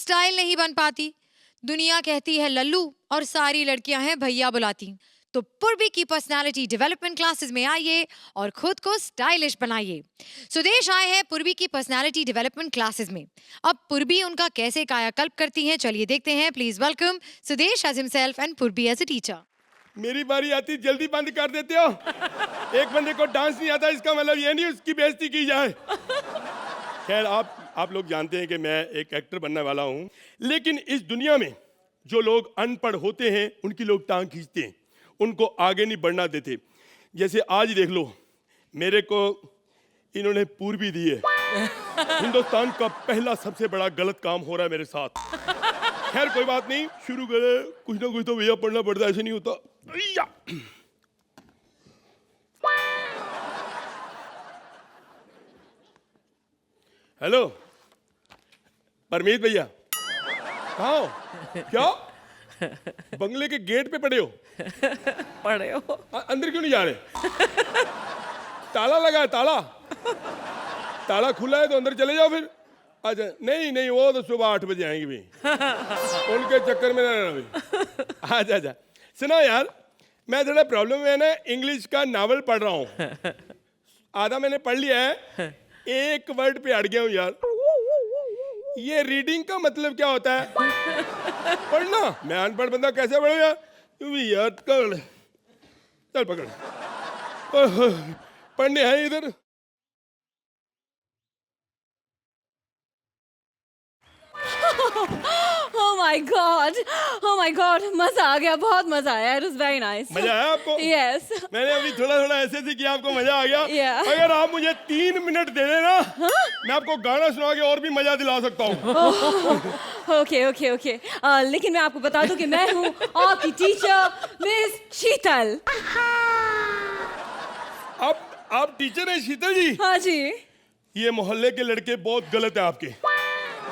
Style नहीं बन पाती, दुनिया कहती है लल्लू और सारी लड़कियां हैं भैया बुलाती। तो पूर्वी की पर्सनालिटी डेवलपमेंट क्लासेस में आइए और खुद को स्टाइलिश बनाइए। सुदेश आए हैं पूर्वी की पर्सनालिटी डेवलपमेंट क्लासेस में। अब पूर्वी उनका कैसे कायाकल्प करती हैं, चलिए देखते हैं। Please welcome Sudesh as himself and Purvi as a teacher. मेरी बारी आती जल्दी बंद कर देते हो। एक बंदे को डांस नहीं आता इसका मतलब ये नहीं उसकी बेइज्जती की जाए। खैर आप लोग जानते हैं कि मैं एक एक्टर बनने वाला हूँ, लेकिन इस दुनिया में जो लोग अनपढ़ होते हैं उनकी लोग टांग खींचते हैं, उनको आगे नहीं बढ़ना देते। जैसे आज देख लो, मेरे को इन्होंने पूर्वी दी है। हिंदुस्तान का पहला सबसे बड़ा गलत काम हो रहा है मेरे साथ। खैर कोई बात नहीं, शुरू करें। कुछ ना कुछ तो भैया पढ़ना पड़ता है, ऐसे नहीं होता। हेलो परमीत भैया, कहाँ हो? क्या बंगले के गेट पे पड़े हो? पड़े हो? अंदर क्यों नहीं जा रहे? ताला लगा है, ताला खुला है तो अंदर चले जाओ फिर। अच्छा नहीं वो तो सुबह 8 बजे आएंगे भी। उनके चक्कर में ना रहना। अच्छा सुनो यार, मैं थोड़ा प्रॉब्लम में ना इंग्लिश का नावल पढ़ रहा हूँ। आधा मैंने पढ़ लिया है, एक वर्ड पे अड़ गया हूँ यार। ये रीडिंग का मतलब क्या होता है? पढ़ना। मैं अनपढ़ बंदा कैसे पढ़ूंगा? तू भी यार कर, चल पकड़। पढ़ने हैं इधर। Oh my God, मजा आ गया, बहुत मजा आया। It was very nice. मजा आया आपको? Yes. मैंने अभी थोड़ा ऐसे से किया, आपको मजा आ गया? Yeah. अगर आप मुझे 3 मिनट दे देना, मैं आपको गाना सुना के और भी मजा दिला सकता हूँ। Okay. लेकिन मैं आपको बता दूं कि मैं हूँ आपकी टीचर मिस शीतल। आप टीचर हैं शीतल जी? हाँ जी। ये मोहल्ले के लड़के बहुत गलत है आपके,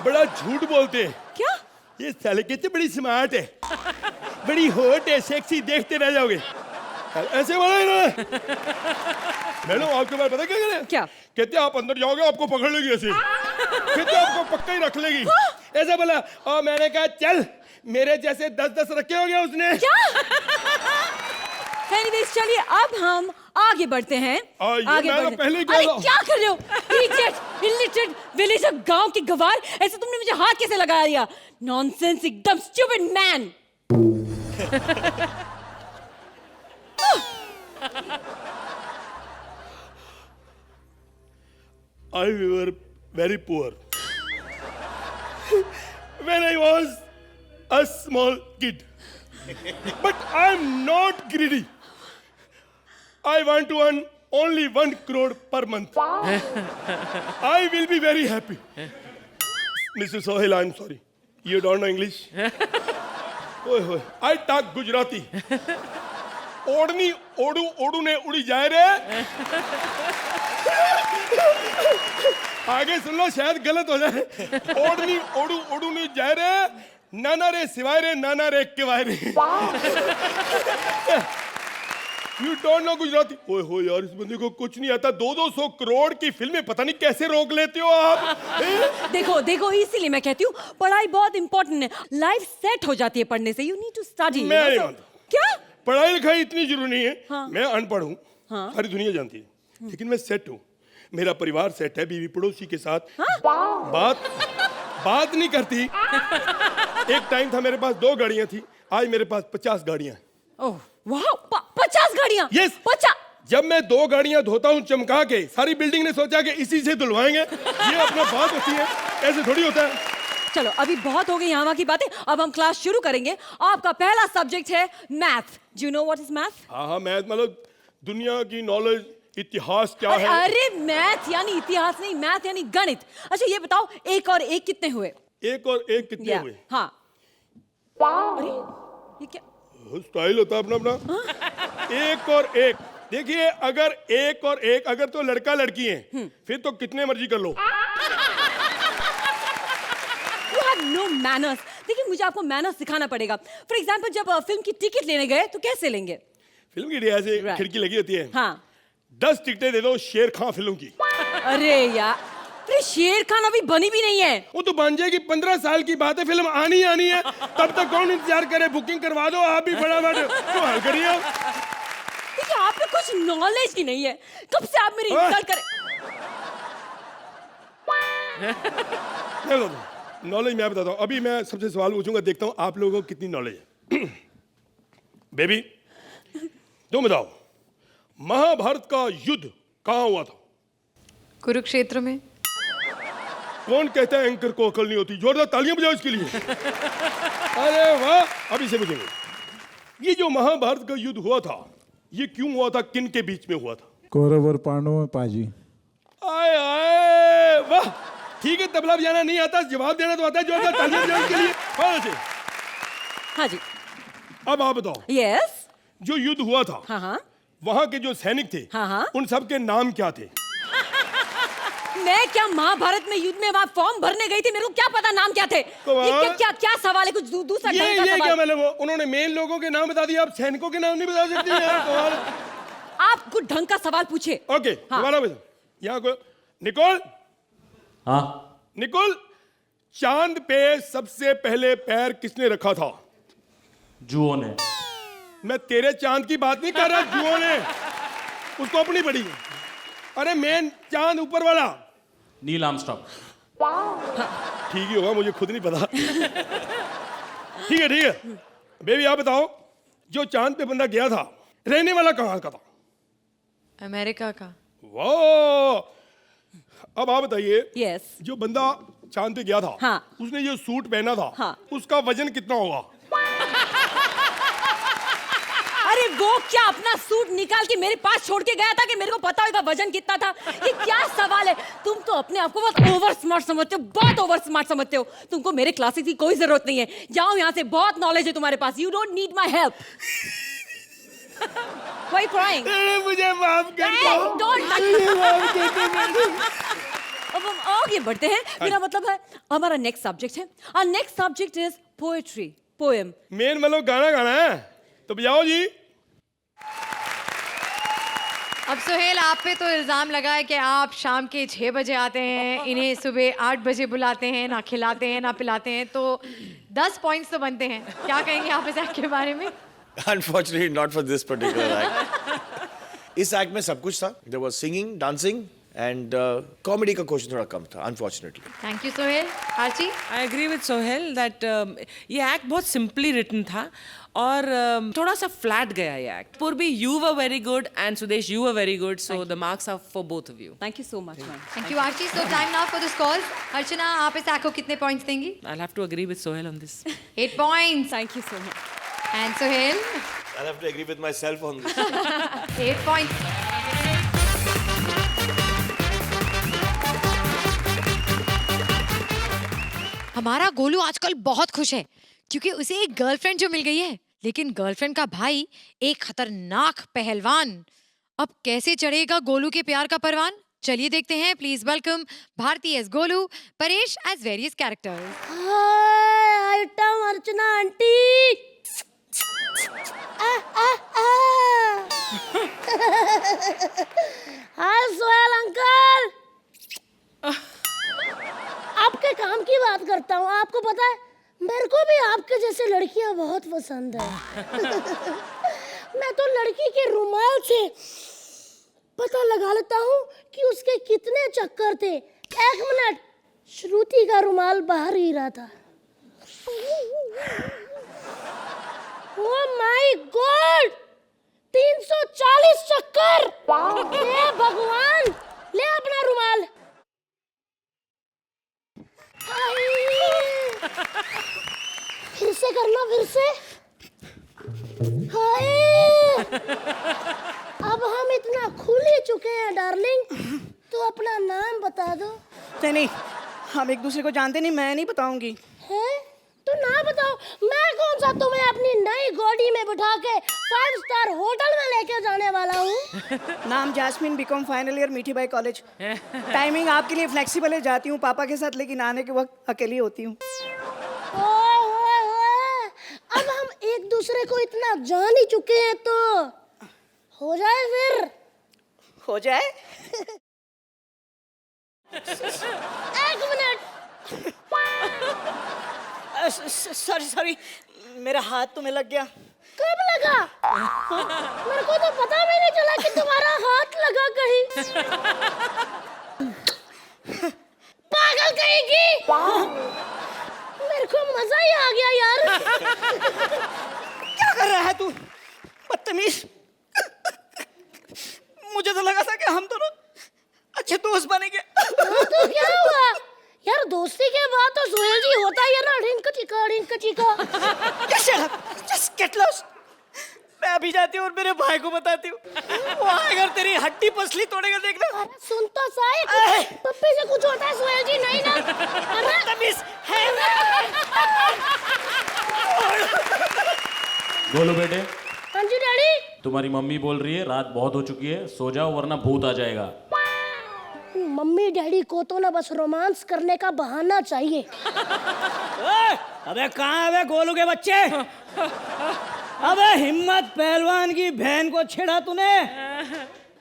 बड़ा झूठ बोलते हैं। क्या? ये साले कहते बड़ी स्मार्ट है, बड़ी हॉट है, सेक्सी, देखते रह जाओगे। ऐसे बोला इन्होंने। मैडम आपके बारे पता क्या कह रहे हैं? क्या? कहते आप अंदर जाओगे आपको पकड़ लेगी ऐसे। कहते आपको पक्का ही रख लेगी। ऐसा बोला। और मैंने कहा चल, मेरे जैसे 10 रखे हो गया उसने। क्या? Anyways, चलिए अब हम आगे बढ़ते हैं। आगे बढ़ते। पहले अरे क्या कर रहे हो? Idiot, illiterate, villager, गांव की गवार, ऐसे तुमने मुझे हाथ कैसे लगा दिया? Nonsense, एकदम stupid man. I were very poor when I was a small kid, but I'm not greedy. I want to earn only 1 crore per month. I will be very happy. Mr. Sohail, I'm sorry. You don't know English? I talk Gujarati. ओढ़नी ओडू ने उड़ी जाए रे। आगे सुन लो, शायद गलत हो जाए। ओढ़नी ओडू ने जाए रे, नाना रे सिवाय रे, नाना रे केवाय रे। You don't know Gujarati? ओए हो यार, इस बंदे को कुछ नहीं आता। 200 करोड़ की फिल्में पता नहीं कैसे रोक लेते हो आप। देखो इसीलिए मैं कहती हूँ पढ़ाई बहुत इंपॉर्टेंट है। लाइफ सेट हो जाती है पढ़ने से। You need to study. मैं नहीं मानता। क्या? पढ़ाई लिखाई इतनी जरूरी नहीं है। हाँ। मैं अनपढ़ हूँ, हाँ। सारी दुनिया जानती है, लेकिन मैं सेट हूँ। मेरा परिवार सेट है, बीवी पड़ोसी के साथ। हाँ? बात नहीं करती। एक टाइम था मेरे पास 2 गाड़ियां थी, आज मेरे पास 50 गाड़ियां। ओह वाह, 50 गाड़ियां? यस। 50। जब मैं 2 गाड़ियां धोता हूँ चमका के, सारी बिल्डिंग ने सोचा कि इसी से धुलवाएंगे। ये अपना बात होती है, ऐसे थोड़ी होता है। चलो अभी बहुत हो गई यहाँ की बातें, अब हम क्लास शुरू करेंगे। आपका पहला सब्जेक्ट है math. Do you know what is math? हाँ, मैथ मतलब दुनिया की नॉलेज, इतिहास क्या है। अरे मैथ यानी इतिहास नहीं, मैथ यानी गणित। अच्छा ये बताओ, 1 और 1 कितने हुए? 1 और 1 कितने हुए? हाँ। अरे ये क्या स्टाइल होता है अपना। 1 और 1 देखिए, अगर 1 और 1 अगर तो लड़का लड़की है, फिर तो कितने मर्जी कर लो। No manners. देखिए मुझे आपको मैनर्स सिखाना पड़ेगा। फॉर एग्जाम्पल जब फिल्म की टिकट लेने गए तो कैसे लेंगे? फिल्म की ऐसे खिड़की लगी होती है। हाँ। 10 टिकटें दे दो शेर खां फिल्म की। अरे यार अरे शेर खान अभी बनी भी नहीं है। वो तो बन जाएगी, 15 साल की बात है, फिल्म आनी आनी है, तब तक कौन इंतजार करे? बुकिंग करवा दो आप भी फटाफट, तो हल करिए। देखिए आप पे कुछ नॉलेज ही नहीं है, कब से आप मेरी इंसल्ट कर। नॉलेज मैं बताता हूँ। अभी मैं सबसे सवाल पूछूंगा, देखता हूँ आप लोगों को कितनी नॉलेज है। बेबी तुम बताओ, महाभारत का युद्ध कहाँ हुआ था? कुरुक्षेत्र में। कौन कहता है एंकर को अकल नहीं होती? जोरदार तालियां बजाओ इसके लिए। अरे वाह। अभी से पूछेंगे, ये जो महाभारत का युद्ध हुआ था, ये क्यों हुआ था, किन के बीच में हुआ था? कौरव और पांडवों में पाजी। आए आए वाह, ठीक है, तबला बजाना नहीं आता, जवाब देना तो आता है। जोरदार तालियां बजाओ इसके लिए। हाँ जी। अब आप बताओ, यस। जो युद्ध हुआ था, हाँ हाँ। वहां के जो सैनिक थे, हाँ। उन सब के नाम क्या थे? मैं क्या महाभारत में युद्ध में वहाँ फॉर्म भरने गई थी, मेरे को क्या पता नाम क्या थे? ये क्या सवाल है? कुछ दूसरा ढंग का ये सवाल। क्या मतलब? उन्होंने मेन लोगों के नाम बता दिए, आप सैनिकों के नाम नहीं बता सकती यार। आप कुछ ढंग का सवाल पूछे। ओके, दोबारा बताओ। यहाँ को निकोल। हाँ। निकोल, चांद पे सबसे पहले पैर किसने रखा था? जुओं ने। मैं तेरे चांद की बात नहीं कर रहा, जुओं ने, उसको अपनी पड़ी। अरे मेन चांद ऊपर वाला। Neil Armstrong. ठीक ही होगा, मुझे खुद नहीं पता। ठीक है। बेबी आप बताओ, जो चांद पे बंदा गया था, रहने वाला कहाँ का था? अमेरिका का। वाह। अब आप बताइए, यस। जो बंदा चांद पे गया था, हाँ। उसने जो सूट पहना था, हाँ। उसका वजन कितना होगा? अरे वो क्या अपना सूट निकाल के मेरे पास छोड़ के गया था कि मेरे को पता होगा वजन कितना था? ये क्या सवाल है? तुम तो अपने आप को बहुत ओवर स्मार्ट समझते हो, बहुत ओवर स्मार्ट समझते हो। तुमको मेरे क्लासेस की कोई जरूरत नहीं है, जाओ यहाँ से, बहुत नॉलेज है तुम्हारे पास। You don't need my help. Why crying? मुझे माफ कर दो। Don't touch. अब हम आगे बढ़ते हैं। मेरा मतलब है हमारा नेक्स्ट सब्जेक्ट है। Our next subject is poetry, poem. Main मतलब गाना गाना है, तो बजाओ जी। अब सोहेल, आप पे तो इल्जाम लगा है कि आप शाम के 6 बजे आते हैं, इन्हें सुबह 8 बजे बुलाते हैं, ना खिलाते हैं ना पिलाते हैं, तो 10 पॉइंट्स तो बनते हैं। क्या कहेंगे आप इस एक्ट के बारे में? Unfortunately, not for this particular act. इस एक्ट में सब कुछ था. There was singing, dancing, and comedy का क्वेश्चन थोड़ा कम था, unfortunately. Thank you Sohail. Archie? I agree with Sohail that ये एक्ट बहुत सिंपली रिटन था और थोड़ा सा फ्लैट गया ये act. Purvi you were very good and Sudesh you were very good, so the marks are for both of you. Thank you so much, ma'am. Thank you Archie. So time now for the scores. Archana, आप इस act को कितने points देंगी? I have to agree with Sohail on this. 8 points. Thank you so much. And Sohail? I'll have to agree with myself on this. 8 points. हमारा गोलू आजकल बहुत खुश है क्योंकि उसे एक गर्लफ्रेंड जो मिल गई है, लेकिन गर्लफ्रेंड का भाई एक खतरनाक पहलवान। अब कैसे चढ़ेगा गोलू के प्यार का परवान? चलिए देखते हैं। Please welcome Bharti as Golu, Paresh as various characters. Hi item Archana aunty. Hi Sohail uncle. आपके काम की बात करता हूँ। आपको पता है मेरे को भी आपके जैसे लड़कियां बहुत पसंद है। मैं तो लड़की के रुमाल से पता लगा लेता हूँ कि उसके कितने चक्कर थे। 1 मिनट, श्रुति का रुमाल बाहर ही रहा था। ओह माय गॉड, 340 चक्कर। हे भगवान, ले अपना रुमाल। फिर से करना, फिर से। हाय, अब हम इतना खुल ही चुके हैं डार्लिंग, तो अपना नाम बता दो। नहीं, हम एक दूसरे को जानते नहीं, मैं नहीं बताऊंगी। है तो ना बताओ। मैं कौन सा तुम्हें अपनी नई गाड़ी में बिठा के 5 स्टार होटल में लेके जाने वाला हूँ। नाम जास्मिन, बीकॉम फाइनल ईयर, मीठी बाई कॉलेज। टाइमिंग आपके लिए फ्लेक्सिबल है, जाती हूँ पापा के साथ, लेकिन आने के वक्त अकेली होती हूँ। अब हम एक दूसरे को इतना जान ही चुके हैं तो हो जाए फिर। हो जाए। एक मिनट। सॉरी सॉरी, मेरा हाथ तुम्हें लग गया। कब लगा? मेरे को तो पता भी नहीं चला कि तुम्हारा हाथ लगा कहीं। पागल कहेगी। मेरे को मजा ही आ गया यार। क्या कर रहा है तू, बदतमीज? मुझे तो लगा था कि हम दोनों अच्छे दोस्त बनेंगे। तो क्या हुआ यार, दोस्ती के बाद तो सोहेल जी होता ही है ना, रिंक चिका रिंक चिका। Just get lost। मैं अभी जाती हूँ और मेरे भाई को बताती हूँ, वो आएगा तेरी हड्डी पसली तोड़ेगा, देखना। अरे सुन तो सही, पप्पी से कुछ होता है सोहेल जी, नहीं ना? बदतमीज है। गोलू बेटे, हाँ जी डैडी। तुम्हारी मम्मी बोल रही है रात बहुत हो चुकी है, सो जाओ वरना भूत आ जाएगा। मम्मी डैडी को तो ना बस रोमांस करने का बहाना चाहिए। अबे कहाँ है गोलू के बच्चे? अबे हिम्मत पहलवान की बहन को छेड़ा तूने।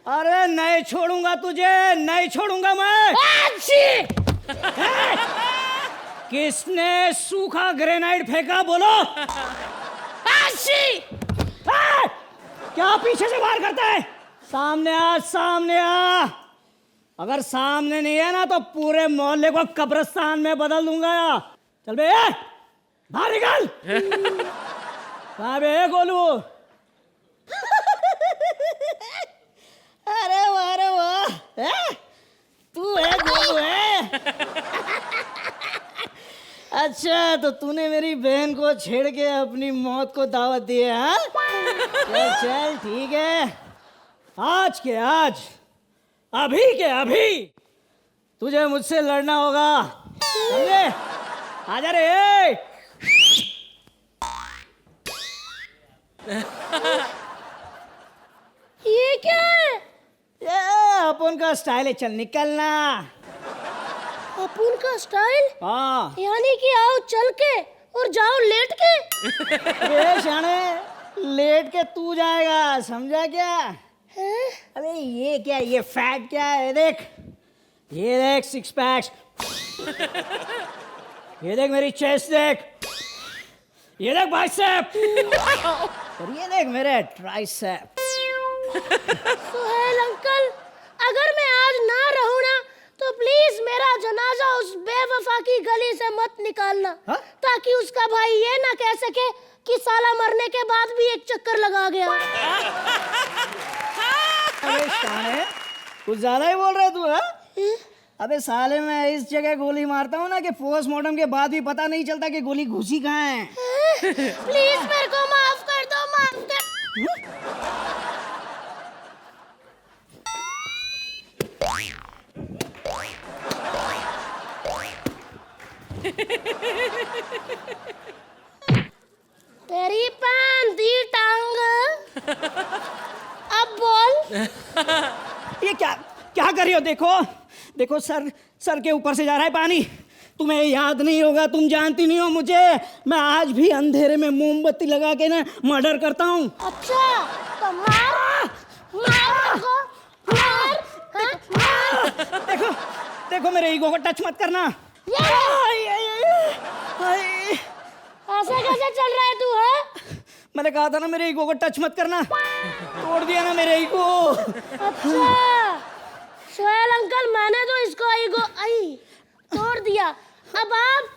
अरे नहीं छोड़ूंगा तुझे, नहीं छोड़ूंगा मैं। किसने सूखा ग्रेनाइट फेंका, बोलो। क्या पीछे से वार करता है? सामने आ, सामने आ। अगर सामने नहीं है ना तो पूरे मोहल्ले को कब्रिस्तान में बदल दूंगा। चल बे, बाहर निकल। कहाँ बे गोलू? अरे वाह, तू है गोलू है? अच्छा, तो तूने मेरी बहन को छेड़ के अपनी मौत को दावत दी है, हाँ? चल ठीक है, आज के आज, अभी के अभी तुझे मुझसे लड़ना होगा, समझे? आजा रे। ये क्या है? ये अपन का स्टाइल है, चल निकलना। अपन का स्टाइल? हाँ। यानी कि आओ चल के और जाओ लेट के। ये शाने, लेट के तू जाएगा, समझा क्या? हैं? अबे ये क्या, ये फैट क्या है? देख, ये देख सिक्स पैक्स, ये देख मेरी चेस्ट, देख ये देख बाइसेप, और ये देख मेरे ट्राइसेप। सुहेल अंकल, अगर मैं आज ना रहूं ना तो प्लीज मेरा जनाजा उस बेवफा की गली से मत निकालना, हा? ताकि उसका भाई ये ना कह सके कि साला मरने के बाद भी एक चक्कर लगा गया। अबे शाने, कुछ ज्यादा ही बोल रहे तू, हाँ? अबे साले, मैं इस जगह गोली मारता हूँ ना कि पोस्टमार्टम के बाद भी पता नहीं चलता कि गोली घुसी कहाँ है। प्लीज मेरे को माफ कर दो, माफ कर। तेरी पान दी टांग। अब बोल। ये क्या क्या कर रही हो? देखो देखो, सर के ऊपर से जा रहा है पानी। तुम्हें याद नहीं होगा, तुम जानती नहीं हो मुझे। मैं आज भी अंधेरे में मोमबत्ती लगा के ना मर्डर करता हूँ। अच्छा, तो मार मार को, मार, हाँ, मार। देखो देखो, मेरे ईगो को टच मत करना। ऐसा कैसे चल रहा है तू, है? मैंने कहा था ना मेरे ईगो को टच मत करना, तोड़ दिया ना मेरे ईगो। अच्छा सोहेल अंकल, मैंने तो इसको ईगो तोड़ दिया। अब आप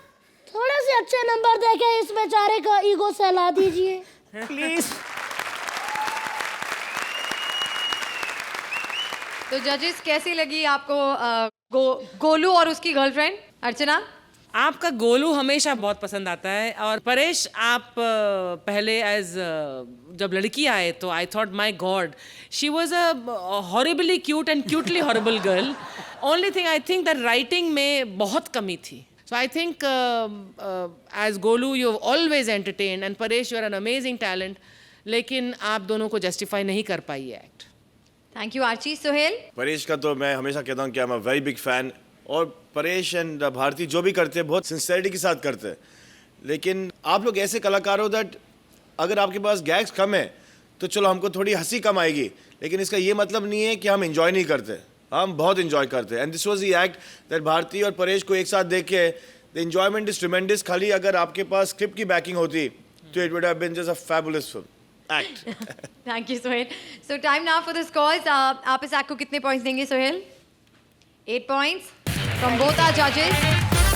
थोड़े से अच्छे नंबर देके इस बेचारे का ईगो सहला दीजिए प्लीज। तो जजेस, कैसी लगी आपको गोलू और उसकी गर्लफ्रेंड अर्चना? आपका गोलू हमेशा बहुत पसंद आता है, और परेश आप पहले जब लड़की आए तो I thought my god, she was a horribly cute and cutely horrible girl. Only thing I think that writing में बहुत कमी थी। So I think as Golu you have always entertain, and Paresh you are an amazing talent, लेकिन आप दोनों को justify नहीं कर पाई ये act. Thank you Archie. Sohail? Paresh का तो मैं हमेशा कहता हूँ कि I am a very big fan, और परेश एंड भारती जो भी करते हैं बहुत सिंसेरिटी के साथ करते हैं। लेकिन आप लोग ऐसे कलाकार हो दैट अगर आपके पास गैग्स कम है तो चलो हमको थोड़ी हंसी कम आएगी, लेकिन इसका ये मतलब नहीं है कि हम एंजॉय नहीं करते। हम बहुत इंजॉय करते हैं and this was the act that Bharti और परेश को एक साथ देख के द एंजॉयमेंट इज ट्रिमेंडस. खाली अगर आपके पास स्क्रिप्ट की बैकिंग होती तो it would have been just a fabulous film act. Thank you Sohail. So time now for the scores. आप इस एक्ट को कितने पॉइंट्स देंगे Sohail? 8 points from both our जजेस.